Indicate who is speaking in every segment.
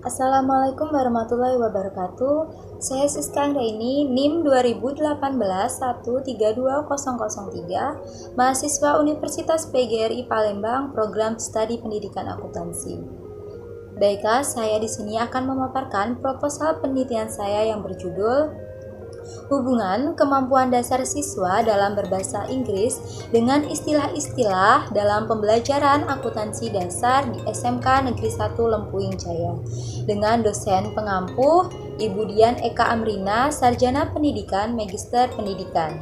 Speaker 1: Assalamualaikum warahmatullahi wabarakatuh. Saya Siska Anggraini, NIM 2018 1320003, mahasiswa Universitas PGRI Palembang, Program Studi Pendidikan Akuntansi. Baiklah, saya di sini akan memaparkan proposal penelitian saya yang berjudul Hubungan kemampuan dasar siswa dalam berbahasa Inggris dengan istilah-istilah dalam pembelajaran akuntansi dasar di SMK Negeri 1 Lempuing Jaya dengan dosen pengampu Ibu Dian Eka Amrina, Sarjana Pendidikan, Magister Pendidikan.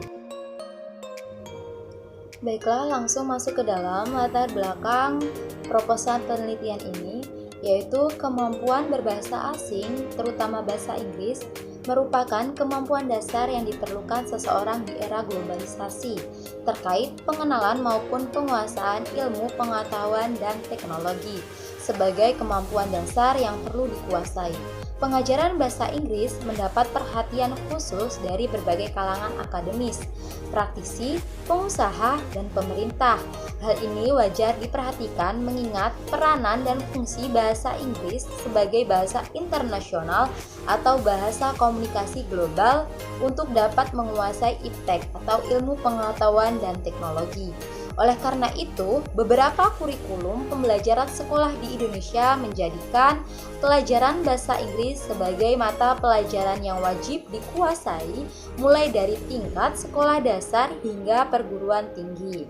Speaker 1: Baiklah, langsung masuk ke dalam latar belakang proposal penelitian ini, yaitu kemampuan berbahasa asing, terutama bahasa Inggris, merupakan kemampuan dasar yang diperlukan seseorang di era globalisasi terkait pengenalan maupun penguasaan ilmu pengetahuan dan teknologi sebagai kemampuan dasar yang perlu dikuasai. Pengajaran bahasa Inggris mendapat perhatian khusus dari berbagai kalangan akademis, praktisi, pengusaha, dan pemerintah. Hal ini wajar diperhatikan mengingat peranan dan fungsi bahasa Inggris sebagai bahasa internasional atau bahasa komunikasi global untuk dapat menguasai iptek atau ilmu pengetahuan dan teknologi. Oleh karena itu, beberapa kurikulum pembelajaran sekolah di Indonesia menjadikan pelajaran bahasa Inggris sebagai mata pelajaran yang wajib dikuasai mulai dari tingkat sekolah dasar hingga perguruan tinggi.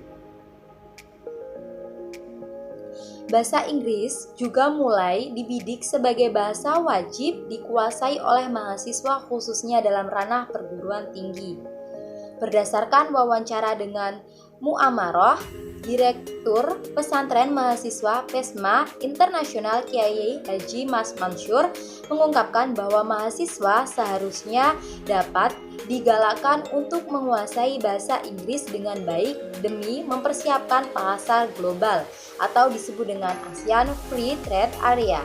Speaker 1: Bahasa Inggris juga mulai dibidik sebagai bahasa wajib dikuasai oleh mahasiswa khususnya dalam ranah perguruan tinggi. Berdasarkan wawancara dengan Mu'amaroh, Direktur Pesantren Mahasiswa PESMA Internasional Kiai Haji Mas Mansur mengungkapkan bahwa mahasiswa seharusnya dapat digalakkan untuk menguasai bahasa Inggris dengan baik demi mempersiapkan pasar global atau disebut dengan ASEAN Free Trade Area.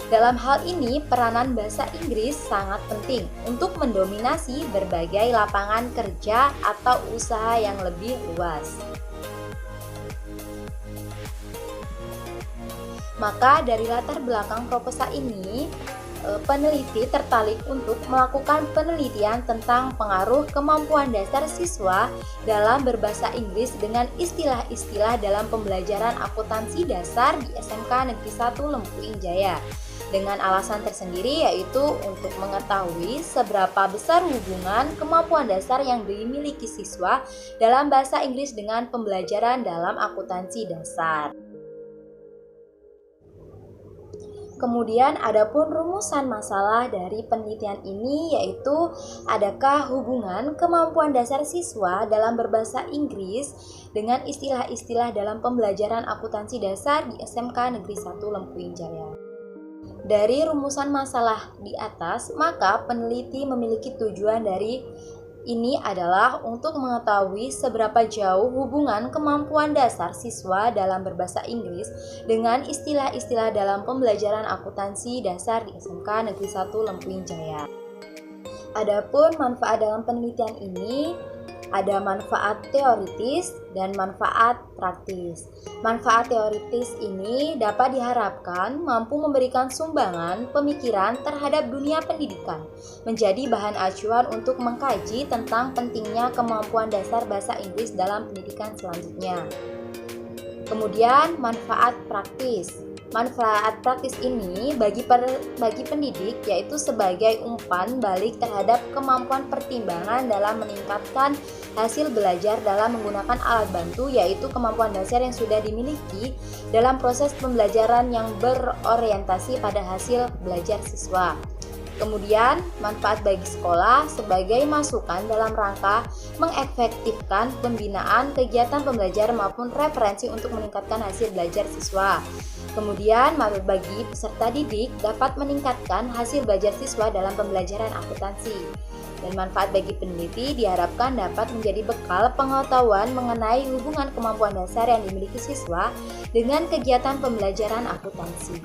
Speaker 1: Dalam hal ini, peranan bahasa Inggris sangat penting untuk mendominasi berbagai lapangan kerja atau usaha yang lebih luas. Maka dari latar belakang proposal ini, peneliti tertarik untuk melakukan penelitian tentang pengaruh kemampuan dasar siswa dalam berbahasa Inggris dengan istilah-istilah dalam pembelajaran akuntansi dasar di SMK Negeri 1 Lempuing Jaya. Dengan alasan tersendiri, yaitu untuk mengetahui seberapa besar hubungan kemampuan dasar yang dimiliki siswa dalam bahasa Inggris dengan pembelajaran dalam akuntansi dasar. Kemudian adapun rumusan masalah dari penelitian ini, yaitu adakah hubungan kemampuan dasar siswa dalam berbahasa Inggris dengan istilah-istilah dalam pembelajaran akuntansi dasar di SMK Negeri 1 Lempuing Jaya. Dari rumusan masalah di atas, maka peneliti memiliki tujuan dari ini adalah untuk mengetahui seberapa jauh hubungan kemampuan dasar siswa dalam berbahasa Inggris dengan istilah-istilah dalam pembelajaran akuntansi dasar di SMK Negeri 1 Lempuing Jaya. Adapun manfaat dalam penelitian ini, ada manfaat teoritis dan manfaat praktis. Manfaat teoritis ini dapat diharapkan mampu memberikan sumbangan pemikiran terhadap dunia pendidikan, menjadi bahan acuan untuk mengkaji tentang pentingnya kemampuan dasar bahasa Inggris dalam pendidikan selanjutnya. Kemudian manfaat praktis. Manfaat praktis ini bagi pendidik yaitu sebagai umpan balik terhadap kemampuan pertimbangan dalam meningkatkan hasil belajar dalam menggunakan alat bantu, yaitu kemampuan dasar yang sudah dimiliki dalam proses pembelajaran yang berorientasi pada hasil belajar siswa. Kemudian, manfaat bagi sekolah sebagai masukan dalam rangka mengefektifkan pembinaan kegiatan pembelajaran maupun referensi untuk meningkatkan hasil belajar siswa. Kemudian, manfaat bagi peserta didik dapat meningkatkan hasil belajar siswa dalam pembelajaran akuntansi. Dan manfaat bagi peneliti diharapkan dapat menjadi bekal pengetahuan mengenai hubungan kemampuan dasar yang dimiliki siswa dengan kegiatan pembelajaran akuntansi.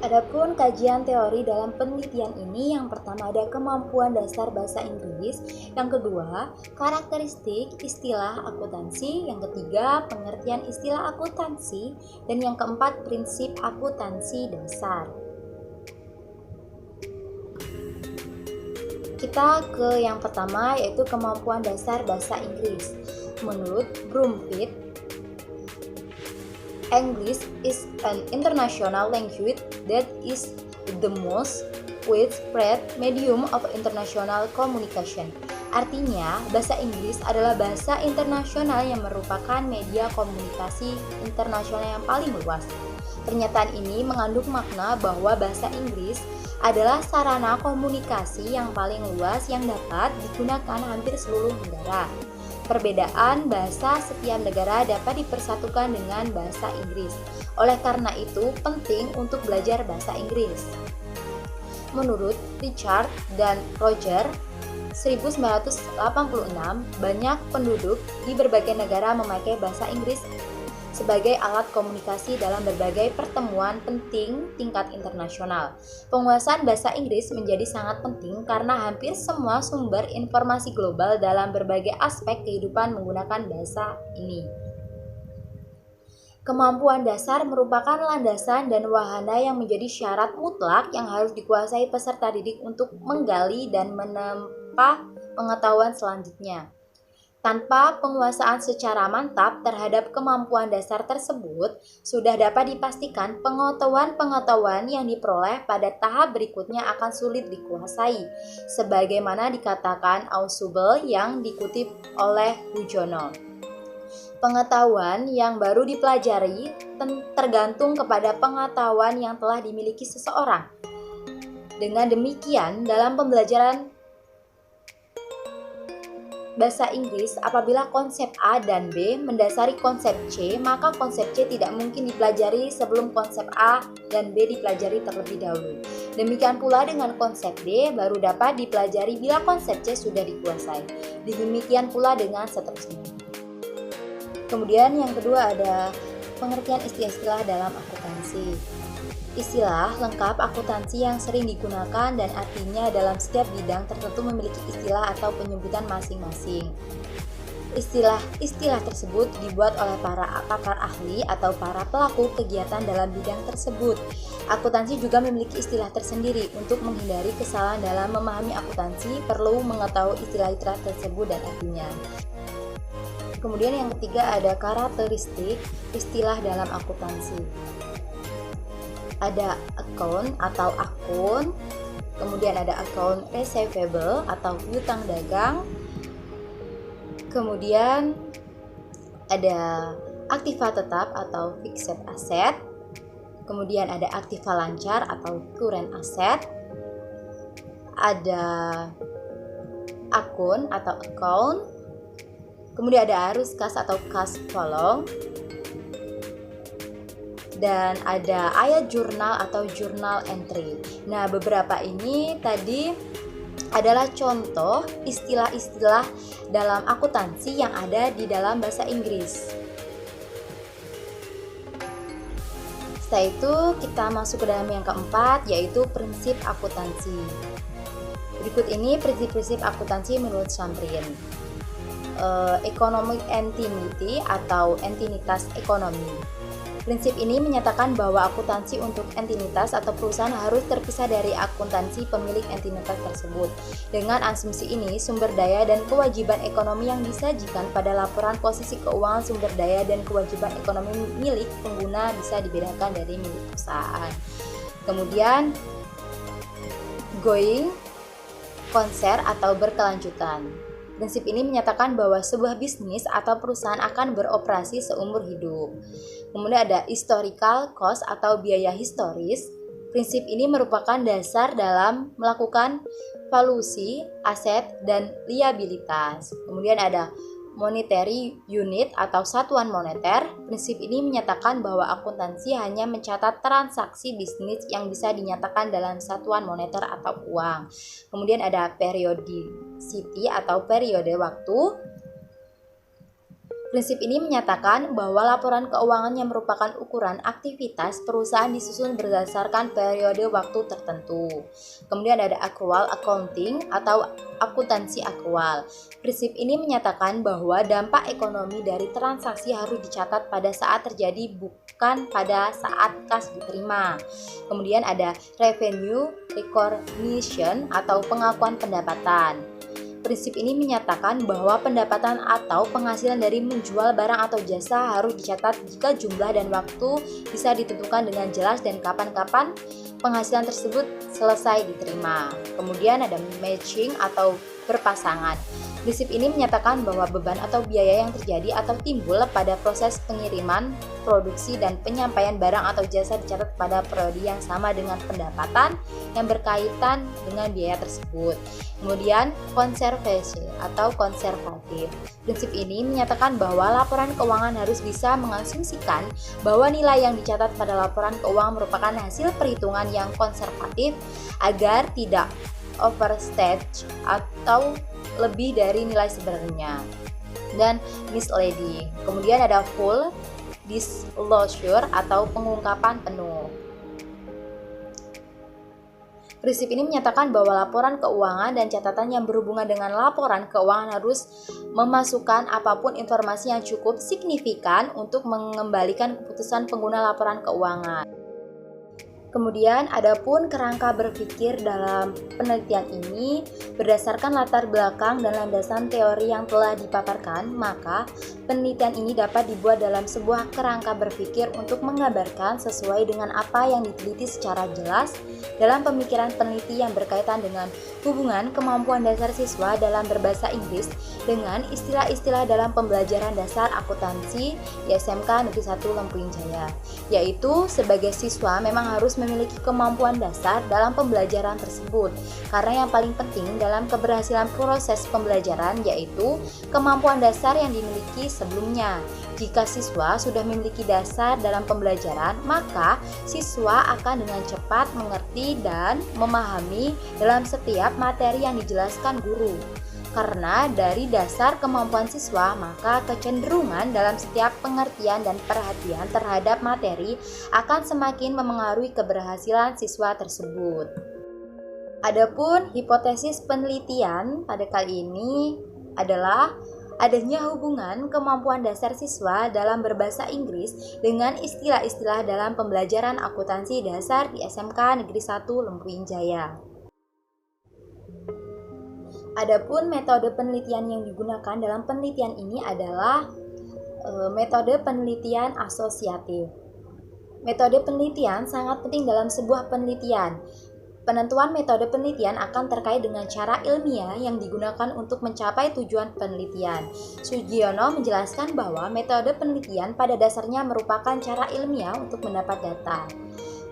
Speaker 1: Adapun kajian teori dalam penelitian ini, yang pertama ada kemampuan dasar bahasa Inggris, yang kedua karakteristik istilah akuntansi, yang ketiga pengertian istilah akuntansi, dan yang keempat prinsip akuntansi dasar. Kita ke yang pertama, yaitu kemampuan dasar bahasa Inggris. Menurut Brumfield, English is an international language that is the most widespread medium of international communication. Artinya, bahasa Inggris adalah bahasa internasional yang merupakan media komunikasi internasional yang paling luas. Pernyataan ini mengandung makna bahwa bahasa Inggris adalah sarana komunikasi yang paling luas yang dapat digunakan hampir seluruh negara. Perbedaan bahasa setiap negara dapat dipersatukan dengan bahasa Inggris. Oleh karena itu, penting untuk belajar bahasa Inggris. Menurut Richard dan Roger, 1986, banyak penduduk di berbagai negara memakai bahasa Inggris sebagai alat komunikasi dalam berbagai pertemuan penting tingkat internasional. Penguasaan bahasa Inggris menjadi sangat penting karena hampir semua sumber informasi global dalam berbagai aspek kehidupan menggunakan bahasa ini. Kemampuan dasar merupakan landasan dan wahana yang menjadi syarat mutlak yang harus dikuasai peserta didik untuk menggali dan menempa pengetahuan selanjutnya. Tanpa penguasaan secara mantap terhadap kemampuan dasar tersebut, sudah dapat dipastikan pengetahuan-pengetahuan yang diperoleh pada tahap berikutnya akan sulit dikuasai, sebagaimana dikatakan Ausubel yang dikutip oleh Hujono. Pengetahuan yang baru dipelajari tergantung kepada pengetahuan yang telah dimiliki seseorang. Dengan demikian, dalam pembelajaran bahasa Inggris, apabila konsep A dan B mendasari konsep C, maka konsep C tidak mungkin dipelajari sebelum konsep A dan B dipelajari terlebih dahulu. Demikian pula dengan konsep D baru dapat dipelajari bila konsep C sudah dikuasai. Demikian pula dengan seterusnya. Kemudian yang kedua ada pengertian istilah-istilah dalam akuntansi. Istilah lengkap akuntansi yang sering digunakan dan artinya dalam setiap bidang tertentu memiliki istilah atau penyebutan masing-masing. Istilah-istilah tersebut dibuat oleh para pakar ahli atau para pelaku kegiatan dalam bidang tersebut. Akuntansi juga memiliki istilah tersendiri. Untuk menghindari kesalahan dalam memahami akuntansi, perlu mengetahui istilah-istilah tersebut dan artinya. Kemudian yang ketiga ada karakteristik istilah dalam akuntansi. Ada account atau akun, kemudian ada account receivable atau piutang dagang, kemudian ada aktiva tetap atau fixed asset, kemudian ada aktiva lancar atau current asset, ada akun atau account, kemudian ada arus kas atau cash flow, dan ada ayat jurnal atau journal entry. Nah, beberapa ini tadi adalah contoh istilah-istilah dalam akuntansi yang ada di dalam bahasa Inggris. Setelah itu kita masuk ke dalam yang keempat, yaitu prinsip akuntansi. Berikut ini prinsip-prinsip akuntansi menurut Shamrin. Economic entity atau entitas ekonomi. Prinsip ini menyatakan bahwa akuntansi untuk entitas atau perusahaan harus terpisah dari akuntansi pemilik entitas tersebut. Dengan asumsi ini, sumber daya dan kewajiban ekonomi yang disajikan pada laporan posisi keuangan sumber daya dan kewajiban ekonomi milik pengguna bisa dibedakan dari milik perusahaan. Kemudian, going konser atau berkelanjutan. Prinsip ini menyatakan bahwa sebuah bisnis atau perusahaan akan beroperasi seumur hidup. Kemudian ada historical cost atau biaya historis. Prinsip ini merupakan dasar dalam melakukan valuasi aset dan liabilitas. Kemudian ada monetary unit atau satuan moneter. Prinsip ini menyatakan bahwa akuntansi hanya mencatat transaksi bisnis yang bisa dinyatakan dalam satuan moneter atau uang. Kemudian ada periodicity atau periode waktu. Prinsip ini menyatakan bahwa laporan keuangan yang merupakan ukuran aktivitas perusahaan disusun berdasarkan periode waktu tertentu. Kemudian ada accrual accounting atau akuntansi akrual. Prinsip ini menyatakan bahwa dampak ekonomi dari transaksi harus dicatat pada saat terjadi, bukan pada saat kas diterima. Kemudian ada revenue recognition atau pengakuan pendapatan. Prinsip ini menyatakan bahwa pendapatan atau penghasilan dari menjual barang atau jasa harus dicatat jika jumlah dan waktu bisa ditentukan dengan jelas dan kapan-kapan penghasilan tersebut selesai diterima. Kemudian ada matching atau berpasangan. Prinsip ini menyatakan bahwa beban atau biaya yang terjadi atau timbul pada proses pengiriman, produksi, dan penyampaian barang atau jasa dicatat pada periode yang sama dengan pendapatan yang berkaitan dengan biaya tersebut. Kemudian, konservasi atau konservatif. Prinsip ini menyatakan bahwa laporan keuangan harus bisa mengasumsikan bahwa nilai yang dicatat pada laporan keuangan merupakan hasil perhitungan yang konservatif agar tidak overstage atau lebih dari nilai sebenarnya. Dan misleading. Kemudian ada full disclosure atau pengungkapan penuh. Prinsip ini menyatakan bahwa laporan keuangan dan catatan yang berhubungan dengan laporan keuangan harus memasukkan apapun informasi yang cukup signifikan untuk mengembalikan keputusan pengguna laporan keuangan. Kemudian, adapun kerangka berpikir dalam penelitian ini berdasarkan latar belakang dan landasan teori yang telah dipaparkan, maka penelitian ini dapat dibuat dalam sebuah kerangka berpikir untuk menggambarkan sesuai dengan apa yang diteliti secara jelas dalam pemikiran peneliti yang berkaitan dengan hubungan kemampuan dasar siswa dalam berbahasa Inggris dengan istilah-istilah dalam pembelajaran dasar akuntansi di SMK Negeri 1 Lempuyung Jaya, yaitu sebagai siswa memang harus memiliki kemampuan dasar dalam pembelajaran tersebut, karena yang paling penting dalam keberhasilan proses pembelajaran yaitu kemampuan dasar yang dimiliki sebelumnya. Jika siswa sudah memiliki dasar dalam pembelajaran, maka siswa akan dengan cepat mengerti dan memahami dalam setiap materi yang dijelaskan guru. Karena dari dasar kemampuan siswa, maka kecenderungan dalam setiap pengertian dan perhatian terhadap materi akan semakin memengaruhi keberhasilan siswa tersebut. Adapun hipotesis penelitian pada kali ini adalah adanya hubungan kemampuan dasar siswa dalam berbahasa Inggris dengan istilah-istilah dalam pembelajaran akuntansi dasar di SMK Negeri 1 Lempuyung Jaya. Adapun metode penelitian yang digunakan dalam penelitian ini adalah metode penelitian asosiatif. Metode penelitian sangat penting dalam sebuah penelitian. Penentuan metode penelitian akan terkait dengan cara ilmiah yang digunakan untuk mencapai tujuan penelitian. Sugiono menjelaskan bahwa metode penelitian pada dasarnya merupakan cara ilmiah untuk mendapat data.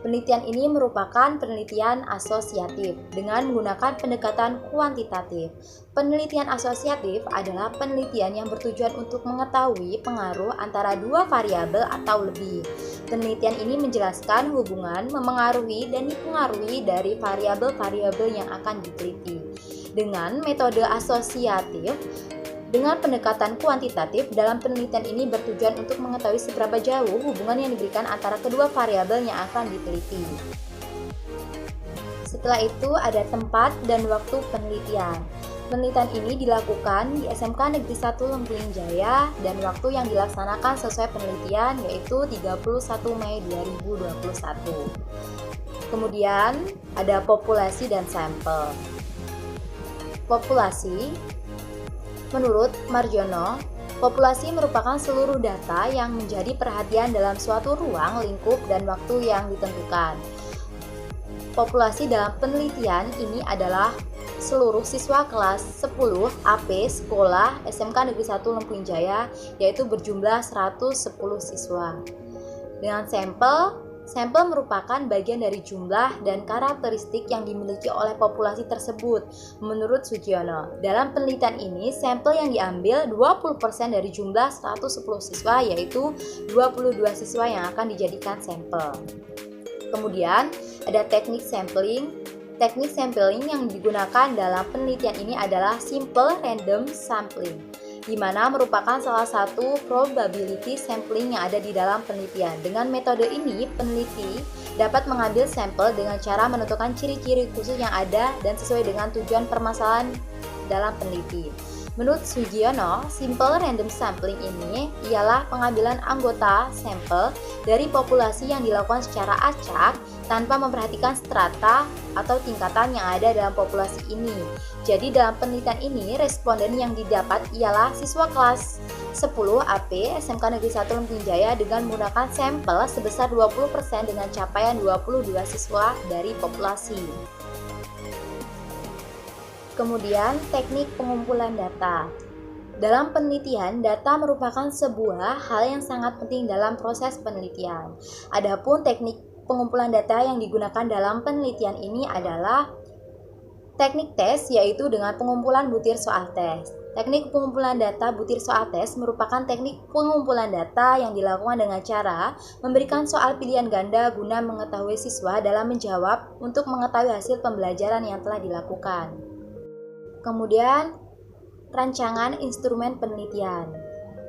Speaker 1: Penelitian ini merupakan penelitian asosiatif dengan menggunakan pendekatan kuantitatif. Penelitian asosiatif adalah penelitian yang bertujuan untuk mengetahui pengaruh antara dua variabel atau lebih. Penelitian ini menjelaskan hubungan memengaruhi dan dipengaruhi dari variabel-variabel yang akan diteliti. Dengan metode asosiatif, dengan pendekatan kuantitatif, dalam penelitian ini bertujuan untuk mengetahui seberapa jauh hubungan yang diberikan antara kedua variabel yang akan diteliti. Setelah itu ada tempat dan waktu penelitian. Penelitian ini dilakukan di SMK Negeri 1 Lempuyung Jaya dan waktu yang dilaksanakan sesuai penelitian yaitu 31 Mei 2021. Kemudian ada populasi dan sampel. Populasi. Menurut Marjono, populasi merupakan seluruh data yang menjadi perhatian dalam suatu ruang, lingkup, dan waktu yang ditentukan. Populasi dalam penelitian ini adalah seluruh siswa kelas 10 AP sekolah SMK Negeri 1 Lempuyung Jaya, yaitu berjumlah 110 siswa. Dengan sampel merupakan bagian dari jumlah dan karakteristik yang dimiliki oleh populasi tersebut. Menurut Sugiono, dalam penelitian ini, sampel yang diambil 20% dari jumlah 110 siswa, yaitu 22 siswa yang akan dijadikan sampel. Kemudian, ada teknik sampling. Teknik sampling yang digunakan dalam penelitian ini adalah simple random sampling. di mana merupakan salah satu probability sampling yang ada di dalam penelitian. Dengan metode ini, peneliti dapat mengambil sampel dengan cara menentukan ciri-ciri khusus yang ada dan sesuai dengan tujuan permasalahan dalam peneliti. Menurut Sugiono, simple random sampling ini ialah pengambilan anggota sampel dari populasi yang dilakukan secara acak tanpa memperhatikan strata atau tingkatan yang ada dalam populasi ini. Jadi dalam penelitian ini, responden yang didapat ialah siswa kelas 10 AP SMK Negeri 1 Lempung Jaya dengan menggunakan sampel sebesar 20% dengan capaian 22 siswa dari populasi. Kemudian, teknik pengumpulan data. Dalam penelitian, data merupakan sebuah hal yang sangat penting dalam proses penelitian. Adapun teknik pengumpulan data yang digunakan dalam penelitian ini adalah teknik tes, yaitu dengan pengumpulan butir soal tes. Teknik pengumpulan data butir soal tes merupakan teknik pengumpulan data yang dilakukan dengan cara memberikan soal pilihan ganda guna mengetahui siswa dalam menjawab untuk mengetahui hasil pembelajaran yang telah dilakukan. Kemudian, rancangan instrumen penelitian.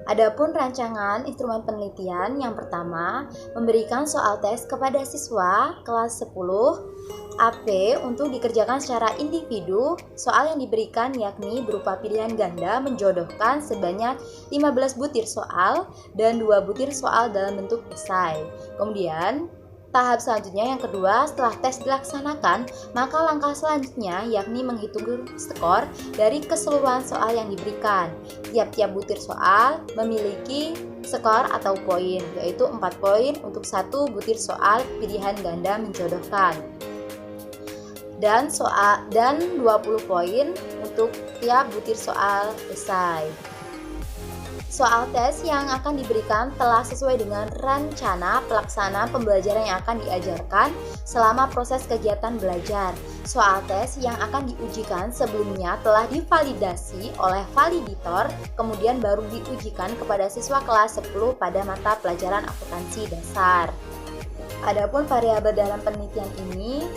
Speaker 1: Adapun rancangan instrumen penelitian yang pertama memberikan soal tes kepada siswa kelas 10 AP untuk dikerjakan secara individu. Soal yang diberikan yakni berupa pilihan ganda menjodohkan sebanyak 15 butir soal dan 2 butir soal dalam bentuk esai. Kemudian tahap selanjutnya yang kedua, setelah tes dilaksanakan, maka langkah selanjutnya yakni menghitung skor dari keseluruhan soal yang diberikan. Tiap-tiap butir soal memiliki skor atau poin, yaitu 4 poin untuk 1 butir soal pilihan ganda menjodohkan. Dan 20 poin untuk tiap butir soal esai. Soal tes yang akan diberikan telah sesuai dengan rencana pelaksanaan pembelajaran yang akan diajarkan selama proses kegiatan belajar. Soal tes yang akan diujikan sebelumnya telah divalidasi oleh validator, kemudian baru diujikan kepada siswa kelas 10 pada mata pelajaran akuntansi dasar. Adapun variabel dalam penelitian ini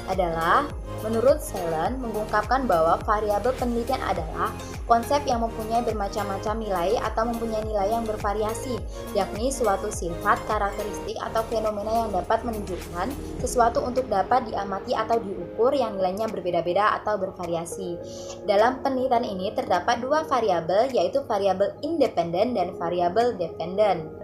Speaker 1: adalah, menurut Selen, mengungkapkan bahwa variabel penelitian adalah konsep yang mempunyai bermacam-macam nilai atau mempunyai nilai yang bervariasi, yakni suatu sifat, karakteristik, atau fenomena yang dapat menunjukkan sesuatu untuk dapat diamati atau diukur yang nilainya berbeda-beda atau bervariasi. Dalam penelitian ini terdapat 2 variabel, yaitu variabel independen dan variabel dependen.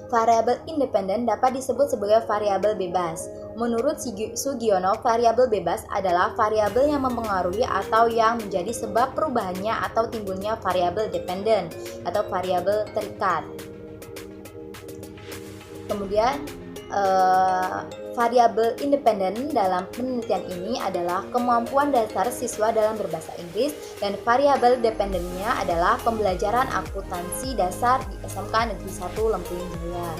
Speaker 1: Variabel independen dapat disebut sebagai variabel bebas. Menurut Sugiono, variabel bebas adalah variabel yang mempengaruhi atau yang menjadi sebab perubahannya atau timbulnya variabel dependen atau variabel terikat. Kemudian, variabel independen dalam penelitian ini adalah kemampuan dasar siswa dalam berbahasa Inggris, dan variabel dependennya adalah pembelajaran akuntansi dasar di SMK Negeri 1 Lempung Jaya.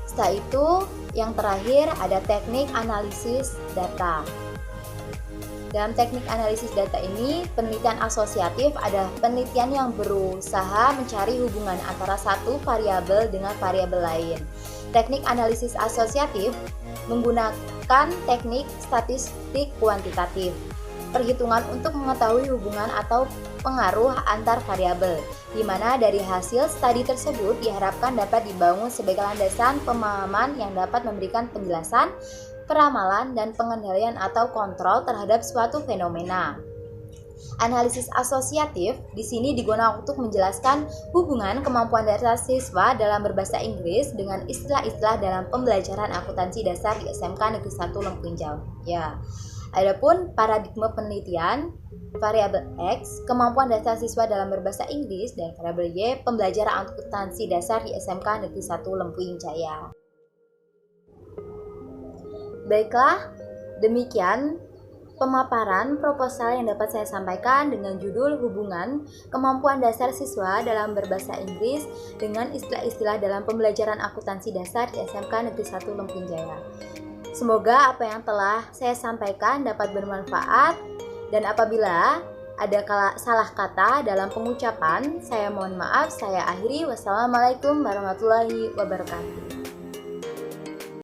Speaker 1: Setelah itu, yang terakhir ada teknik analisis data. Dalam teknik analisis data ini, penelitian asosiatif adalah penelitian yang berusaha mencari hubungan antara satu variabel dengan variabel lain. Teknik analisis asosiatif menggunakan teknik statistik kuantitatif, perhitungan untuk mengetahui hubungan atau pengaruh antar variabel, di mana dari hasil studi tersebut diharapkan dapat dibangun sebagai landasan pemahaman yang dapat memberikan penjelasan, peramalan, dan pengendalian atau kontrol terhadap suatu fenomena. Analisis asosiatif di sini digunakan untuk menjelaskan hubungan kemampuan dasar siswa dalam berbahasa Inggris dengan istilah-istilah dalam pembelajaran akuntansi dasar di SMK Negeri 1 Lempung Jaya. Adapun paradigma penelitian, variabel X, kemampuan dasar siswa dalam berbahasa Inggris, dan variabel Y, pembelajaran akuntansi dasar di SMK Negeri 1 Lempung Jaya. Baiklah, demikian pemaparan proposal yang dapat saya sampaikan dengan judul hubungan kemampuan dasar siswa dalam berbahasa Inggris dengan istilah-istilah dalam pembelajaran akuntansi dasar di SMK Negeri 1 Lempung Jaya. Semoga apa yang telah saya sampaikan dapat bermanfaat, dan apabila ada salah kata dalam pengucapan, saya mohon maaf. Saya akhiri. Wassalamualaikum warahmatullahi wabarakatuh.